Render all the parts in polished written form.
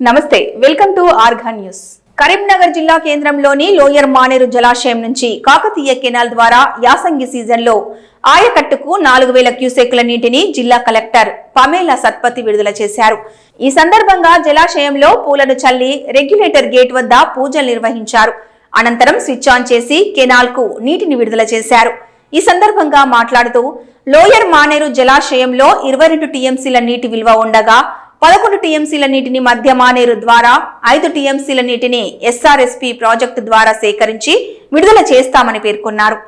నమస్తే, welcome to ఆర్గా news. Karimnagar జిల్లా కేంద్రంలోని లోయర్ మానేరు జలాశయం నుంచి కాకతీయ కెనాల్ ద్వారా యాసంగి సీజన్లో ఆయకట్టుకు 4000 క్యూసెక్ల నీటిని జిల్లా కలెక్టర్ పమేలా సత్పతి విడుదల చేశారు. ఈ సందర్భంగా జలాశయంలో పూలను చల్లి రెగ్యులేటర్ గేట్ వద్ద పూజలు నిర్వహించారు. అనంతరం స్విచ్ ఆన్ చేసి కెనాల్ కు నీటిని విడుదల చేశారు. ఈ సందర్భంగా మాట్లాడుతూ లోయర్ మానేరు జలాశయంలో 22 టీఎంసీల నీటి విలువ ఉండగా 11 టీఎంసీల నీటిని మధ్య మానేరు ద్వారా 5 టీఎంసీల నీటిని ఎస్ఆర్ఎస్పీ ప్రాజెక్టు ద్వారా సేకరించి విడుదల చేస్తామని పేర్కొన్నారు.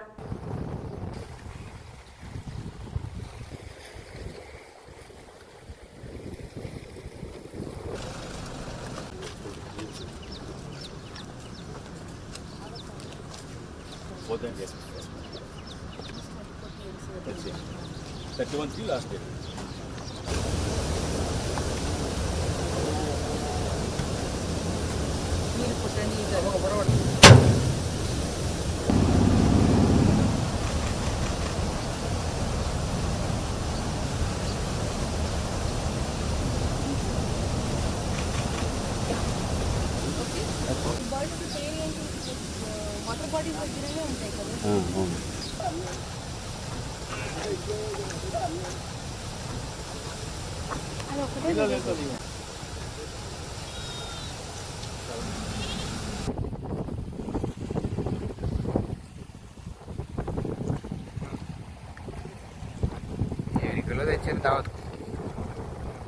వాటర్ బాడీస్ దగ్గరనే ఉంటాయి కదా. అది ఒకటే